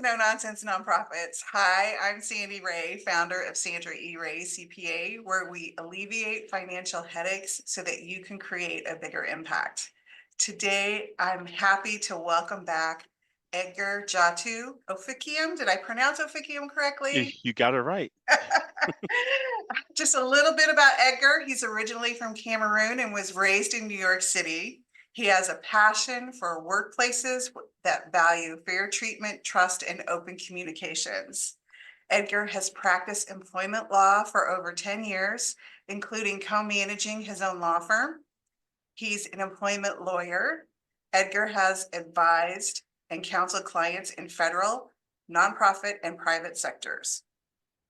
to No Nonsense Nonprofits. Hi, I'm Sandy Ray, founder of Sandra E. Ray CPA, where we alleviate financial headaches so that you can create a bigger impact. Today, I'm happy to welcome back Edgar Ndjatou Ofikium. Did I pronounce Ofikium correctly? You got it right. Just a little bit about Edgar. He's originally from Cameroon and was raised in New York City. He has a passion for workplaces that value fair treatment, trust, and open communications. Edgar has practiced employment law for over 10 years, including co-managing his own law firm. He's an employment lawyer. Edgar has advised and counseled clients in federal, nonprofit, and private sectors.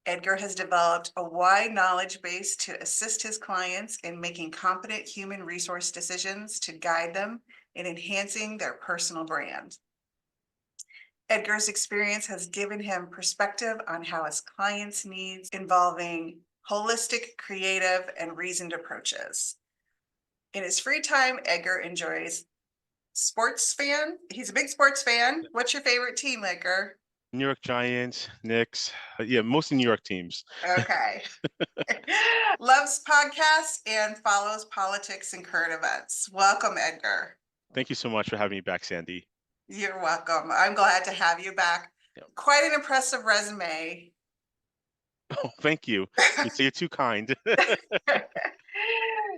Edgar has developed a wide knowledge base to assist his clients in making competent human resource decisions to guide them in enhancing their personal brand. Edgar's experience has given him perspective on how his clients' needs involving holistic, creative, and reasoned approaches. In his free time, Edgar enjoys sports fan. He's a big sports fan. What's your favorite team, Edgar? New York Giants, Knicks, yeah, mostly New York teams. Okay. Loves podcasts and follows politics and current events. Welcome, Edgar. Thank you so much for having me back, Sandy. You're welcome. I'm glad to have you back. Yeah. Quite an impressive resume. Oh, thank you. You're too kind.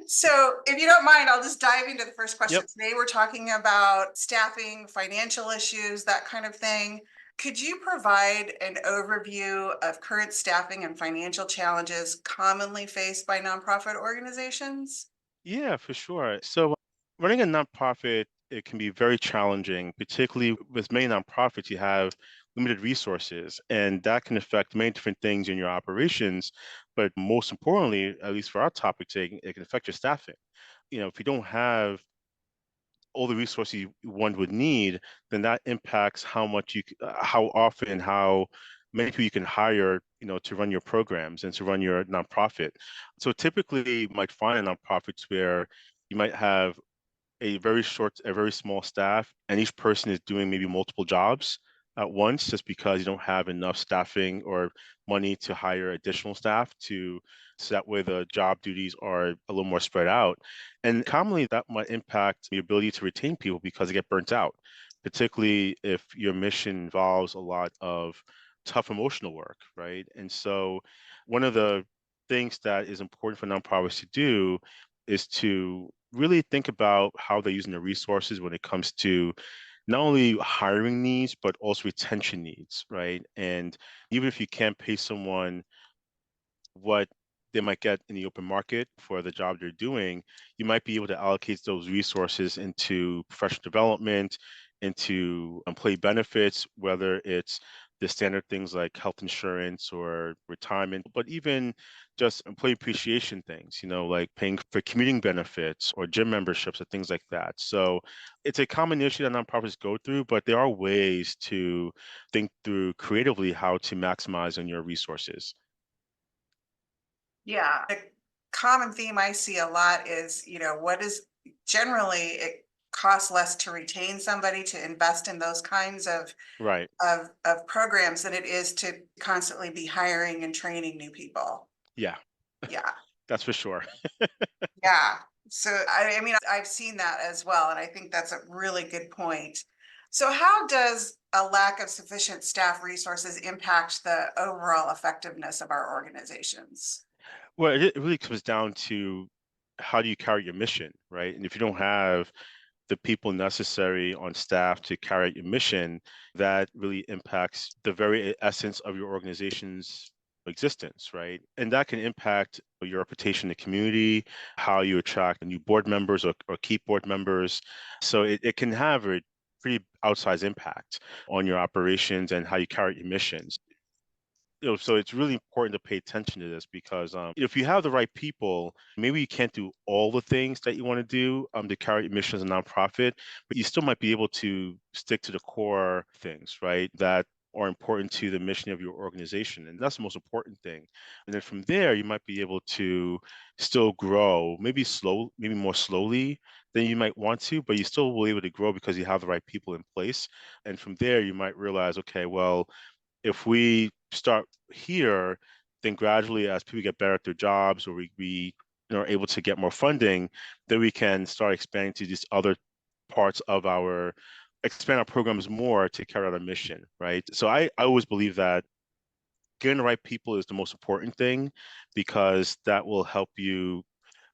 So, if you don't mind, I'll just dive into the first question. Yep. Today, we're talking about staffing, financial issues, that kind of thing. Could you provide an overview of current staffing and financial challenges commonly faced by nonprofit organizations? Yeah, for sure. So running a nonprofit, it can be very challenging, particularly with many nonprofits, you have limited resources, and that can affect many different things in your operations. But most importantly, at least for our topic today, it can affect your staffing. If you don't have all the resources one would need, then that impacts how much how often, how many people you can hire, to run your programs and to run your nonprofit. So typically, you might find in nonprofits where you might have a very small staff, and each person is doing maybe multiple jobs at once, just because you don't have enough staffing or money to hire additional staff so that way the job duties are a little more spread out. And commonly that might impact the ability to retain people because they get burnt out, particularly if your mission involves a lot of tough emotional work, right? And so one of the things that is important for nonprofits to do is to really think about how they're using their resources when it comes to not only hiring needs, but also retention needs, right? And even if you can't pay someone what they might get in the open market for the job they're doing, you might be able to allocate those resources into professional development, into employee benefits, whether it's the standard things like health insurance or retirement, but even just employee appreciation things, like paying for commuting benefits or gym memberships or things like that. So it's a common issue that nonprofits go through, but there are ways to think through creatively how to maximize on your resources. Yeah, a common theme I see a lot is, what is generally it costs less to retain somebody to invest in those kinds of Right. of programs than it is to constantly be hiring and training new people. Yeah, Yeah. that's for sure. Yeah. So I mean, I've seen that as well, and I think that's a really good point. So how does a lack of sufficient staff resources impact the overall effectiveness of our organizations? Well, it really comes down to how do you carry your mission, right? And if you don't have the people necessary on staff to carry out your mission, that really impacts the very essence of your organization's existence, right? And that can impact your reputation in the community, how you attract new board members or keep board members. So it can have a pretty outsized impact on your operations and how you carry out your missions. So it's really important to pay attention to this because if you have the right people, maybe you can't do all the things that you want to do to carry your mission as a nonprofit, but you still might be able to stick to the core things, right? That are important to the mission of your organization. And that's the most important thing. And then from there, you might be able to still grow, maybe more slowly than you might want to, but you still will be able to grow because you have the right people in place. And from there, you might realize, okay, well, if we start here, then gradually as people get better at their jobs or we are able to get more funding, then we can start expanding to these other parts of our expand our programs more to carry out our mission, right? So I always believe that getting the right people is the most important thing because that will help you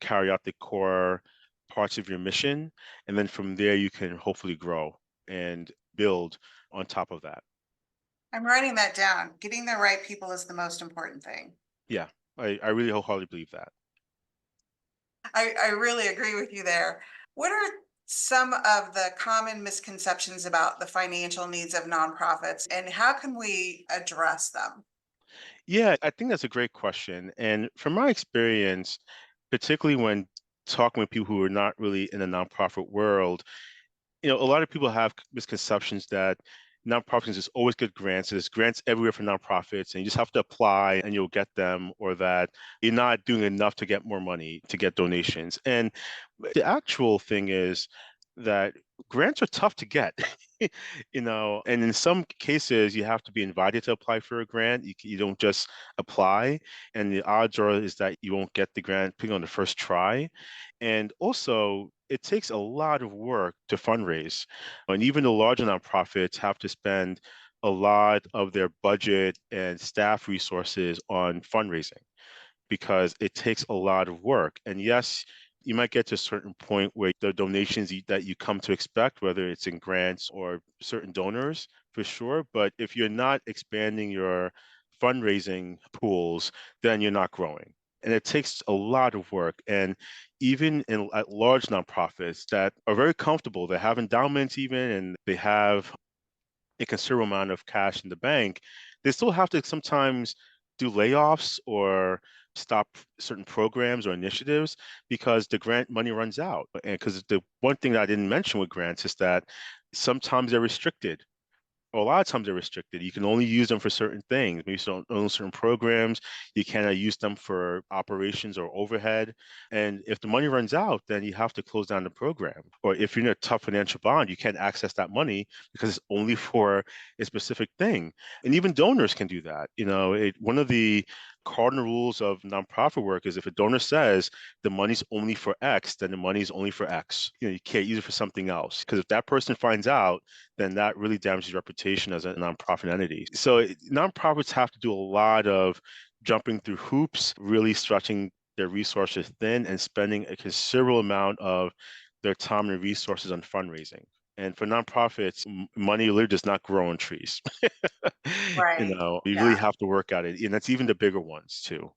carry out the core parts of your mission. And then from there, you can hopefully grow and build on top of that. I'm writing that down. Getting the right people is the most important thing. Yeah, I really wholeheartedly believe that. I really agree with you there. What are some of the common misconceptions about the financial needs of nonprofits and how can we address them? Yeah, I think that's a great question. And from my experience, particularly when talking with people who are not really in the nonprofit world, a lot of people have misconceptions that nonprofits just always get grants. There's grants everywhere for nonprofits, and you just have to apply and you'll get them, or that you're not doing enough to get more money to get donations. And the actual thing is that grants are tough to get, and in some cases you have to be invited to apply for a grant. You don't just apply, and the odds are is that you won't get the grant picking on the first try. And also, it takes a lot of work to fundraise. And even the larger nonprofits have to spend a lot of their budget and staff resources on fundraising because it takes a lot of work. And yes, you might get to a certain point where the donations that you come to expect, whether it's in grants or certain donors, for sure. But if you're not expanding your fundraising pools, then you're not growing. And it takes a lot of work. And even at large nonprofits that are very comfortable, they have endowments even, and they have a considerable amount of cash in the bank, they still have to sometimes do layoffs or stop certain programs or initiatives because the grant money runs out. And because the one thing that I didn't mention with grants is that sometimes they're restricted, a lot of times they're restricted. You can only use them for certain things, maybe certain programs. You cannot use them for operations or overhead. And if the money runs out, then you have to close down the program. Or if you're in a tough financial bond, you can't access that money because it's only for a specific thing. And even donors can do that. One of the cardinal rules of nonprofit work is if a donor says the money's only for X, then the money's only for X. You can't use it for something else. Because if that person finds out, then that really damages your reputation as a nonprofit entity. So nonprofits have to do a lot of jumping through hoops, really stretching their resources thin and spending a considerable amount of their time and resources on fundraising. And for nonprofits, money literally does not grow on trees. Right. You really Yeah. have to work at it. And that's even the bigger ones too.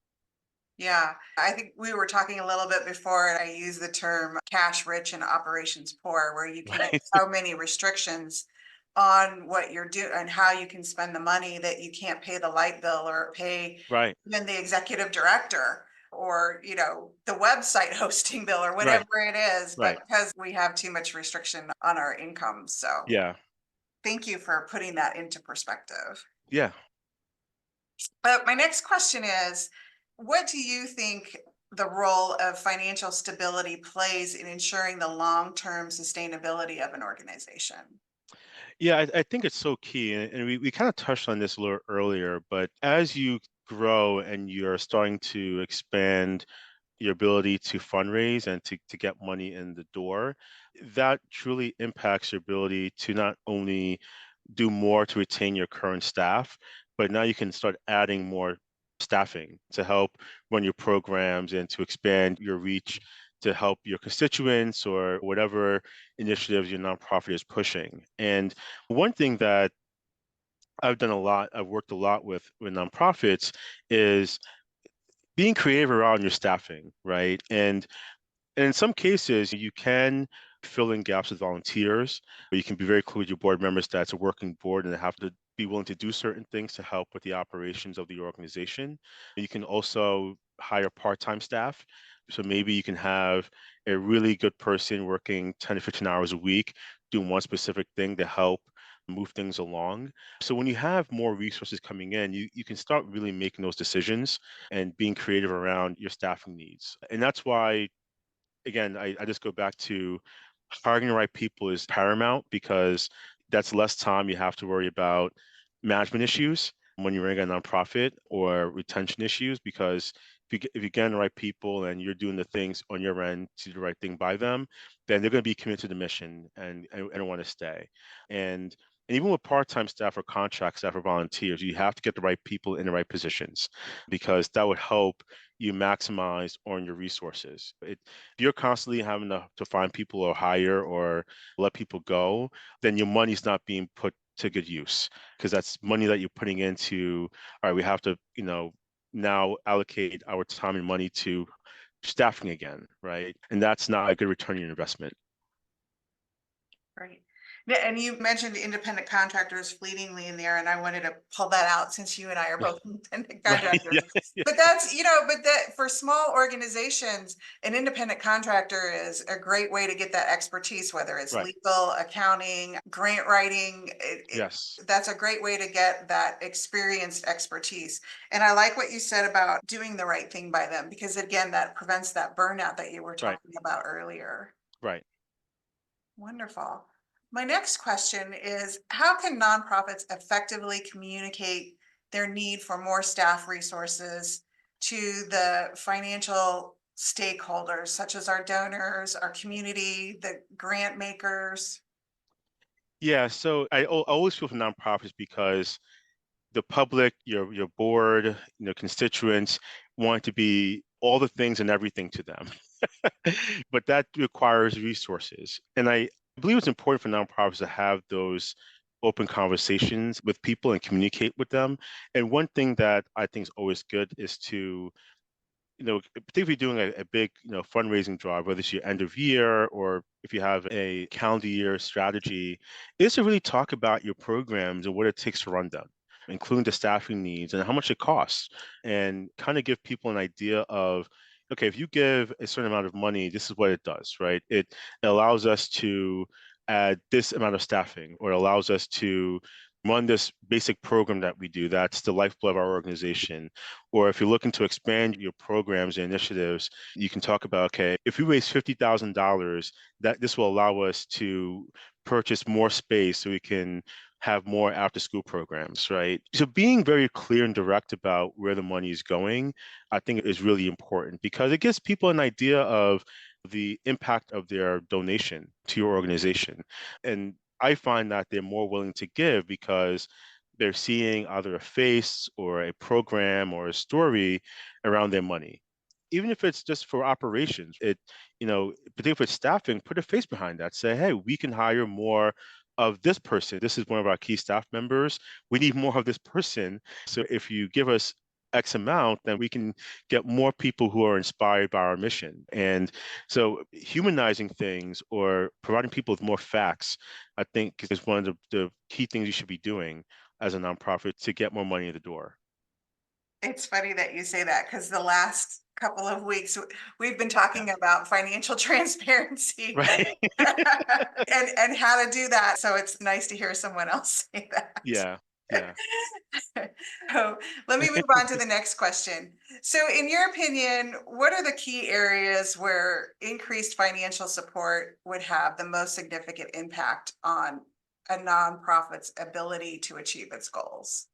Yeah. I think we were talking a little bit before, and I use the term cash rich and operations poor, where you can get Right. so many restrictions on what you're doing and how you can spend the money that you can't pay the light bill or pay Right. even the executive director or, the website hosting bill or Right. whatever it is, but Right. because we have too much restriction on our income. So Yeah. thank you for putting that into perspective. Yeah. But my next question is, what do you think the role of financial stability plays in ensuring the long-term sustainability of an organization? Yeah, I think it's so key. And we kind of touched on this a little earlier, but as you grow and you're starting to expand your ability to fundraise and to get money in the door, that truly impacts your ability to not only do more to retain your current staff, but now you can start adding more staffing to help run your programs and to expand your reach to help your constituents or whatever initiatives your nonprofit is pushing. And one thing that I've worked a lot with nonprofits is being creative around your staffing, right? And in some cases, you can fill in gaps with volunteers, or you can be very clear with your board members that it's a working board and they have to be willing to do certain things to help with the operations of the organization. You can also hire part-time staff. So maybe you can have a really good person working 10 to 15 hours a week doing one specific thing to help move things along. So when you have more resources coming in, you can start really making those decisions and being creative around your staffing needs. And that's why, again, I just go back to hiring the right people is paramount because that's less time you have to worry about management issues when you're running a nonprofit or retention issues because if you get the right people and you're doing the things on your end to do the right thing by them, then they're going to be committed to the mission and want to stay. And and even with part-time staff or contract staff or volunteers, you have to get the right people in the right positions because that would help you maximize on your resources. If you're constantly having to find people or hire or let people go, then your money's not being put to good use because that's money that you're putting into, all right, we have to, now allocate our time and money to staffing again, right? And that's not a good return on your investment. Right. Yeah, and you mentioned independent contractors fleetingly in there, and I wanted to pull that out since you and I are both independent Right. contractors. Yeah. Yeah. But that's, but that for small organizations, an independent contractor is a great way to get that expertise, whether it's Right. legal, accounting, grant writing. Yes. That's a great way to get that experienced expertise. And I like what you said about doing the right thing by them, because again, that prevents that burnout that you were Right. talking about earlier. Right. Wonderful. My next question is, how can nonprofits effectively communicate their need for more staff resources to the financial stakeholders, such as our donors, our community, the grant makers? Yeah. So I always feel for nonprofits because the public, your board, constituents want to be all the things and everything to them. But that requires resources. And I believe it's important for nonprofits to have those open conversations with people and communicate with them. And one thing that I think is always good is to particularly doing a big, fundraising drive, whether it's your end of year or if you have a calendar year strategy, is to really talk about your programs and what it takes to run them, including the staffing needs and how much it costs, and kind of give people an idea of, okay, if you give a certain amount of money, this is what it does, right? It allows us to add this amount of staffing, or it allows us to run this basic program that we do. That's the lifeblood of our organization. Or if you're looking to expand your programs and initiatives, you can talk about, okay, if we raise $50,000, that this will allow us to purchase more space so we can have more after school programs, right? So being very clear and direct about where the money is going, I think is really important because it gives people an idea of the impact of their donation to your organization. And I find that they're more willing to give because they're seeing either a face or a program or a story around their money. Even if it's just for operations, particularly for staffing, put a face behind that. Say, hey, we can hire more of this person. This is one of our key staff members. We need more of this person. So if you give us X amount, then we can get more people who are inspired by our mission. And so humanizing things or providing people with more facts, I think is one of the key things you should be doing as a nonprofit to get more money in the door. It's funny that you say that because the last couple of weeks we've been Yeah. talking about financial transparency Right. and how to do that. So it's nice to hear someone else say that. Yeah. Yeah. So let me move on to the next question. So in your opinion, what are the key areas where increased financial support would have the most significant impact on a nonprofit's ability to achieve its goals?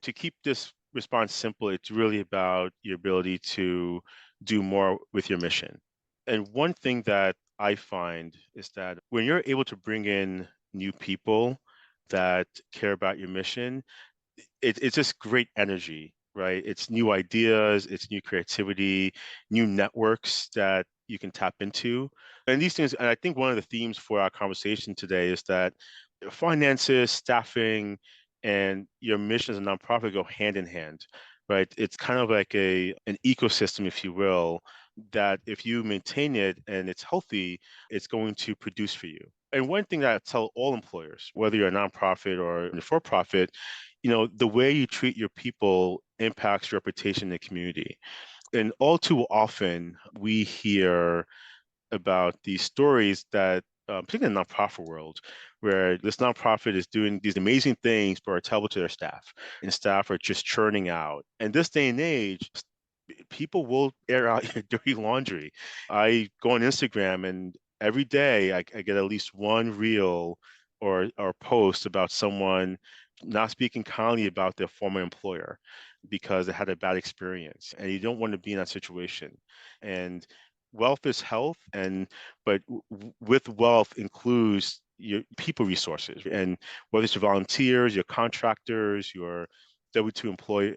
To keep this response simple, it's really about your ability to do more with your mission. And one thing that I find is that when you're able to bring in new people that care about your mission, it's just great energy, right? It's new ideas, it's new creativity, new networks that you can tap into. And these things, and I think one of the themes for our conversation today is that finances, staffing, and your mission as a nonprofit go hand in hand, right? It's kind of like an ecosystem, if you will, that if you maintain it and it's healthy, it's going to produce for you. And one thing that I tell all employers, whether you're a nonprofit or a for-profit, the way you treat your people impacts your reputation in the community. And all too often, we hear about these stories that particularly in the nonprofit world, where this nonprofit is doing these amazing things but are terrible to their staff, and staff are just churning out. And this day and age, people will air out your dirty laundry. I go on Instagram and every day I get at least one reel or post about someone not speaking kindly about their former employer because they had a bad experience. And you don't want to be in that situation. And wealth is health, and but with wealth includes your people resources, and whether it's your volunteers, your contractors, your W-2 employee,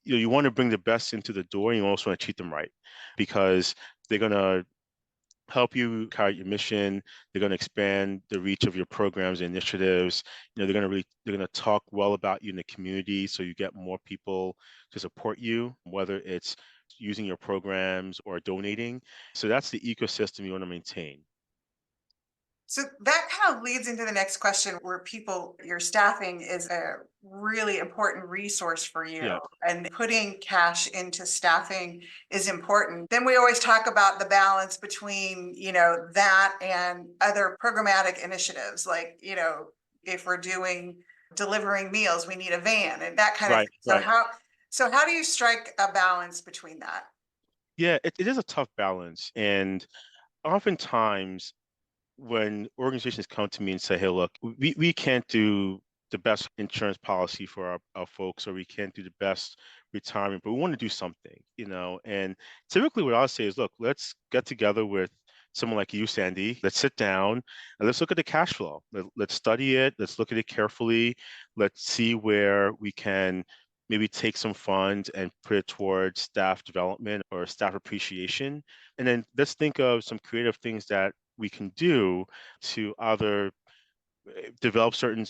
you want to bring the best into the door, and you also want to treat them right because they're going to help you carry out your mission. They're going to expand the reach of your programs and initiatives. They're going to talk well about you in the community so you get more people to support you, whether it's using your programs or donating. So that's the ecosystem you want to maintain. So that kind of leads into the next question where people, your staffing is a really important resource for you, Yeah, and putting cash into staffing is important. Then we always talk about the balance between, that and other programmatic initiatives, like, if we're doing delivering meals, we need a van and that kind of right, thing. So right. how do you strike a balance between that? Yeah, it is a tough balance. And oftentimes when organizations come to me and say, hey, look, we can't do the best insurance policy for our folks, or we can't do the best retirement, but we want to do something, And typically what I'll say is, look, let's get together with someone like you, Sandy. Let's sit down and let's look at the cash flow. Let's study it. Let's look at it carefully. Let's see where we can maybe take some funds and put it towards staff development or staff appreciation. And then let's think of some creative things that we can do to either develop certain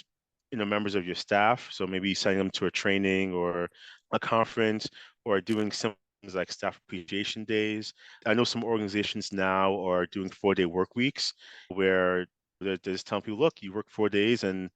members of your staff, so maybe sending them to a training or a conference, or doing some things like staff appreciation days. I know some organizations now are doing 4-day work weeks where they're just telling people, look, you work 4 days and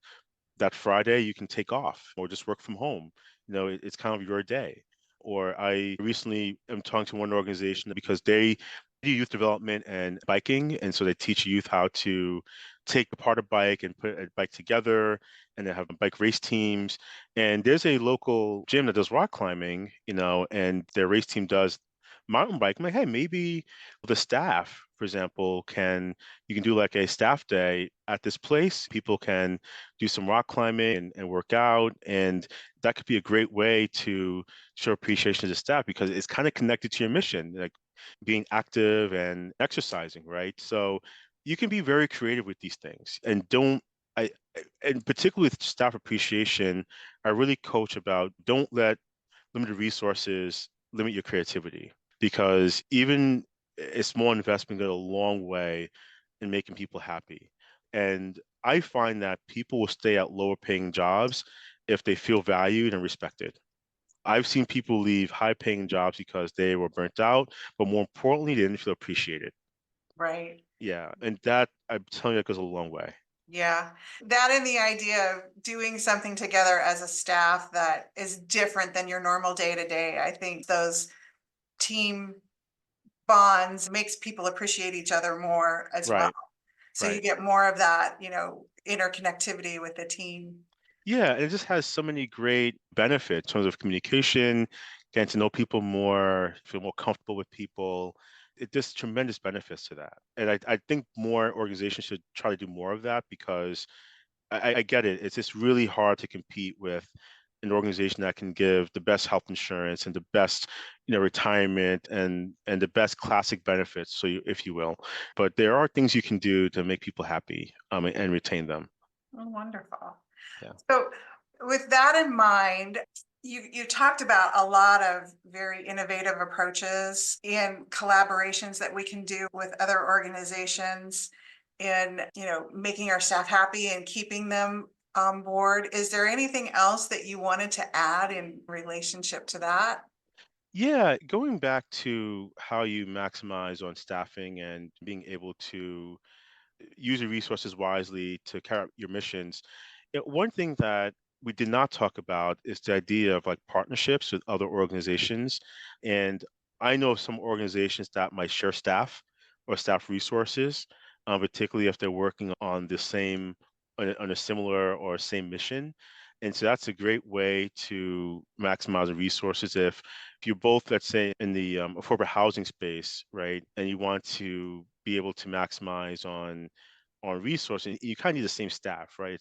that Friday you can take off or just work from home. It's kind of your day. Or I recently am talking to one organization because they do youth development and biking. And so they teach youth how to take apart a bike and put a bike together, and they have bike race teams. And there's a local gym that does rock climbing, and their race team does mountain bike. I'm like, hey, maybe the staff, for example, you can do like a staff day at this place. People can do some rock climbing and work out. And that could be a great way to show appreciation to the staff because it's kind of connected to your mission, like being active and exercising, right? So you can be very creative with these things and and particularly with staff appreciation, I really coach about don't let limited resources limit your creativity because even a small investment goes a long way in making people happy. And I find that people will stay at lower paying jobs if they feel valued and respected. I've seen people leave high paying jobs because they were burnt out, but more importantly, they didn't feel appreciated. Right. Yeah. And that, I'm telling you, that goes a long way. Yeah, that and the idea of doing something together as a staff that is different than your normal day to day. I think those team bonds makes people appreciate each other more as well. Right. So you Right. get more of that, interconnectivity with the team. Yeah, and it just has so many great benefits in terms of communication, getting to know people more, feel more comfortable with people. It just tremendous benefits to that. And I think more organizations should try to do more of that because I get it. It's just really hard to compete with an organization that can give the best health insurance and the best, retirement and the best classic benefits, so if you will. But there are things you can do to make people happy, and retain them. Oh, wonderful. Yeah. So with that in mind, you talked about a lot of very innovative approaches and collaborations that we can do with other organizations in, making our staff happy and keeping them on board. Is there anything else that you wanted to add in relationship to that? Yeah, going back to how you maximize on staffing and being able to use your resources wisely to carry out your missions. One thing that we did not talk about is the idea of like partnerships with other organizations. And I know some organizations that might share staff or staff resources. particularly if they're working on the same, on a similar or same mission. And so that's a great way to maximize the resources. If you're both, let's say, in the affordable housing space, right, and you want to be able to maximize on resources, you kind of need the same staff, right?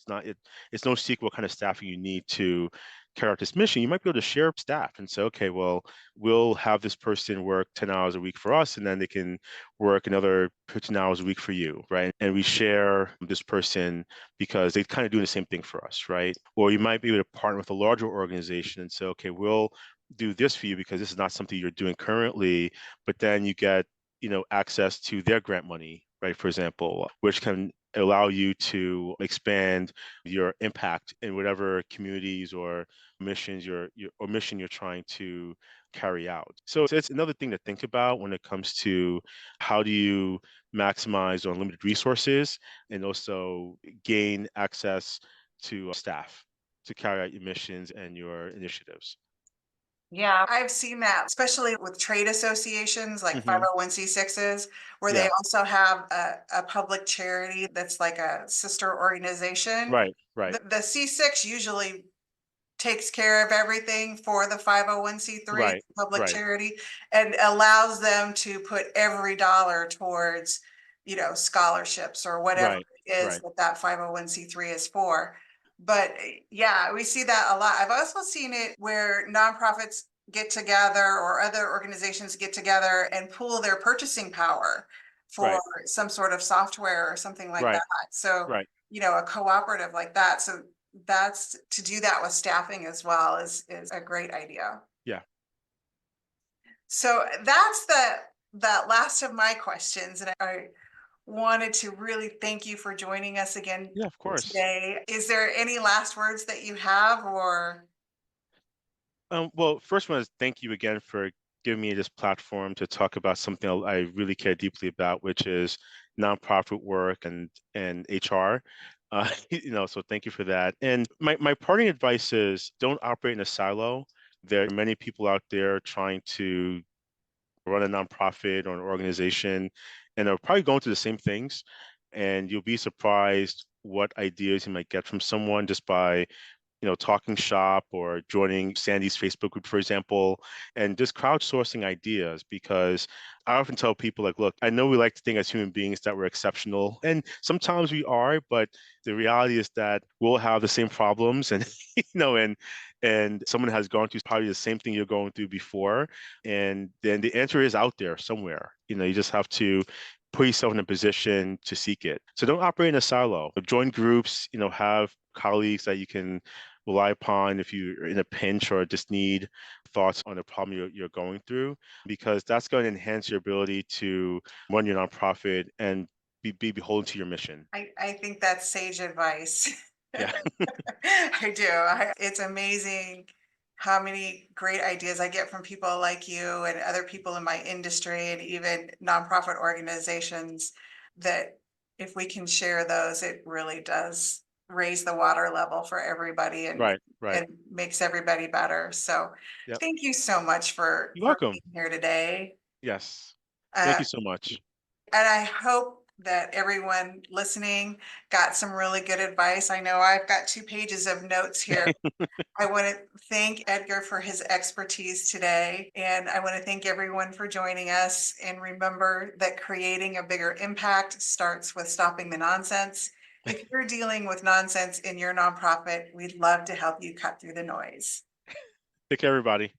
It's no secret what kind of staffing you need to carry out this mission. You might be able to share staff and say, okay, well, we'll have this person work 10 hours a week for us, and then they can work another 15 hours a week for you, right? And we share this person because they kind of do the same thing for us, right? Or you might be able to partner with a larger organization and say, okay, we'll do this for you because this is not something you're doing currently, but then you get, access to their grant money, right? For example, which can allow you to expand your impact in whatever communities or missions mission you're trying to carry out. So it's another thing to think about when it comes to how do you maximize on limited resources and also gain access to staff to carry out your missions and your initiatives. Yeah, I've seen that, especially with trade associations like Hmm. 501(c)(6)s, where they Yeah. also have a public charity that's like a sister organization. Right. Right. The C6 usually takes care of everything for the 501(c)(3), Right. public Right. charity, and allows them to put every dollar towards, scholarships or whatever Right. it is Right. that that 501(c)(3) is for. But yeah, we see that a lot. I've also seen it where nonprofits get together or other organizations get together and pool their purchasing power for Right. some sort of software or something like that. Right. So, Right. a cooperative like that. So that's to do that with staffing as well is a great idea. Yeah. So that's that last of my questions, and I wanted to really thank you for joining us again Yeah. Of course. today. Is there any last words that you have, or Well, first one is thank you again for giving me this platform to talk about something I really care deeply about, which is nonprofit work and HR. So thank you for that. And my parting advice is don't operate in a silo. There are many people out there trying to run a nonprofit or an organization, and they're probably going through the same things. And you'll be surprised what ideas you might get from someone just by talking shop or joining Sandy's Facebook group, for example, and just crowdsourcing ideas. Because I often tell people, like, look, I know we like to think as human beings that we're exceptional, and sometimes we are, but the reality is that we'll have the same problems, and and someone has gone through probably the same thing you're going through before, and then the answer is out there somewhere. You just have to put yourself in a position to seek it. So don't operate in a silo. Join groups, have colleagues that you can rely upon if you're in a pinch or just need thoughts on a problem you're going through, because that's going to enhance your ability to run your nonprofit and be beholden to your mission. I think that's sage advice. Yeah. I do. It's amazing how many great ideas I get from people like you and other people in my industry and even nonprofit organizations that if we can share those, it really does raise the water level for everybody and Right. Right. and makes everybody better. So Yep. thank you so much You're for welcome. being here today. Yes. Thank Uh, you so much. and I hope that everyone listening got some really good advice. I know I've got 2 pages of notes here. I want to thank Edgar for his expertise today. And I want to thank everyone for joining us. And remember that creating a bigger impact starts with stopping the nonsense. If you're dealing with nonsense in your nonprofit, we'd love to help you cut through the noise. Take care, everybody.